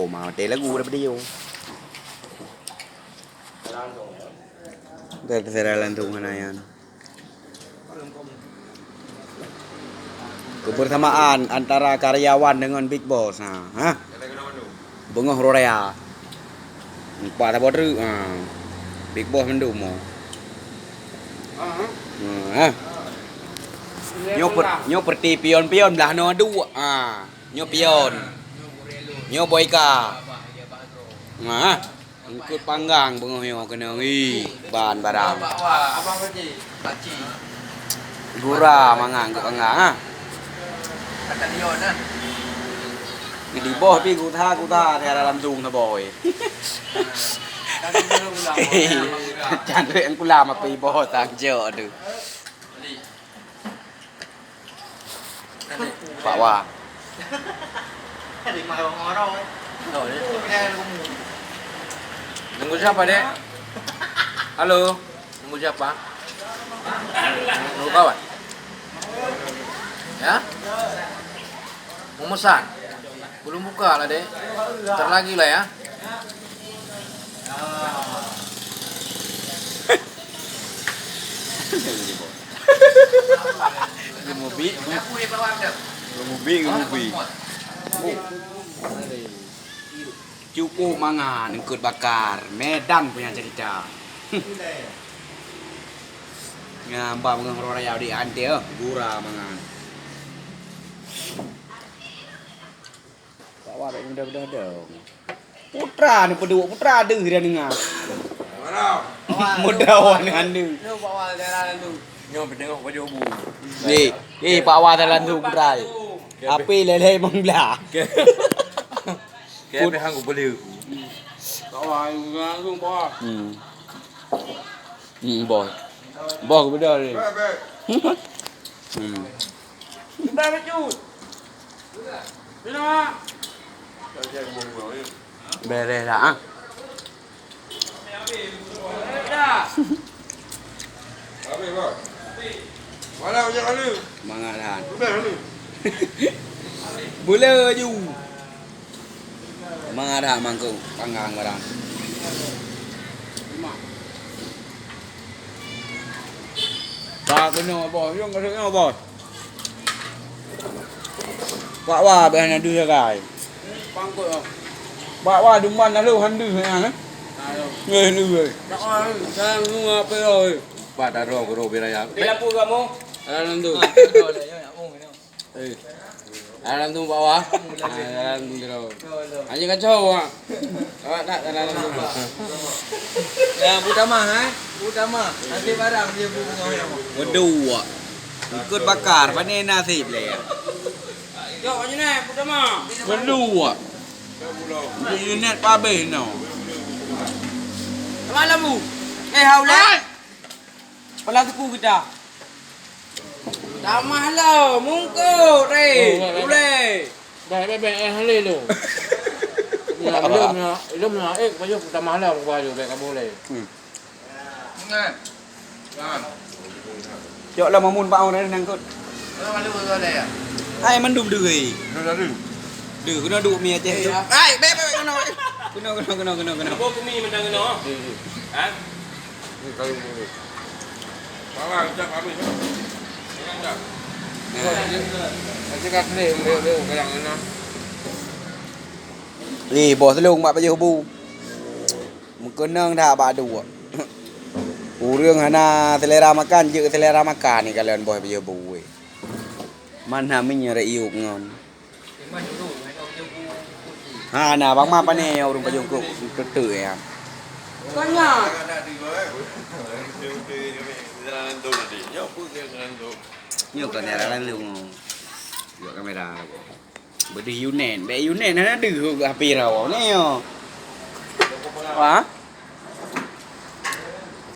mà để lagu dah video. Dari saya lantung hanayan. Kebersamaan antara karyawan dengan Big Boss. Ha? Bengah Rorea. Empat apa tu? Big Boss mendum mo. Nyo perti pion-pion belah no dua. Nyo pion. Nyo boyka. Ikut panggang bengah nyo kena bahan barang. Abang Haji, Haji. Gura mangang ke panggang Kata Dion lah. Di bawah pi kuta dia dalam zoom na boy. Jangan yang kula ma pi bawah tang jo tu. Pak Wah. Di mai orang-orang. Nunggu siapa, Dek? Halo? Nunggu siapa? Nunggu kawan? Ya? Mau mesan? Belum buka lah, Dek. Ntar lagi lah ya. Gemubi. Cukup mangan ikut bakar Medan punya cerita. Ngambak mengang raya di ante gura mangan. Pak Wah dah dong. Putra ni pedua putra ada dia dengar. Mudawan anda. Lu bawa jalan tu. Nyo tengok baju bu. Ni Pak Wah dalam tu putra. Api lele mangla. Kaya hang ko beliau. Bawa langsung bawa. Boy. Boy kepada ni. Kita baju. Bila? Beres dah ah. Dah. Habis kau. Mana macam mana? Semangat dah. Beres ni. Bola je. Semangat dah mangkuk panggang barang. Tak kena bos, yang kena bos. Pak Wah behana du sakai. Pangkut ah. Pak Wah duman lalu handu hang. Ngeh nu oi. Tak ah, sekarang lu apa oi? Pak daro ko ro biraya. Di lampu kamu? Alam tu. Alam tu bawah. Alam tu daro. Hanya kacau ah. Awak tak dalam tu. Ya, utama Utama. Nanti barang dia bunga. Berdua. Ikut bakar panen nasib le. Yo, macam ni, utama. Berdua. Unit pabeh no. Malam bu. Haulah. Pala tu kita. Dah mahal mungkut boleh. Dah bebek hale lu. Ya belum na baju kita mahal baju bebek boleh. Ingat. Kan. Jok lah mamun pak orang nangkut. Kalau malu boleh ya. Ai mandum deui. Dah dah. Deu kena duk mi aceh tu. Ai beb kena. Kena. Bawa kumi mendang kena. Ha? Ni kalau boleh. Bawa jap habis. Jap. Nanti kat ni leu kayak mana. Ni bos telung mak baju bu. Mengkenang dah badu. Urang hana selera makan je selera makan ni kalian bos baju bu. Mana minya raiuk ngon. Ha nah bang ma pa ni urang baju ku ketu ya. Banyak. Nhiều kamera lan luôn. Dua kamera. Bedi Yunen, be Yunen hana deu api raw ni. Wah.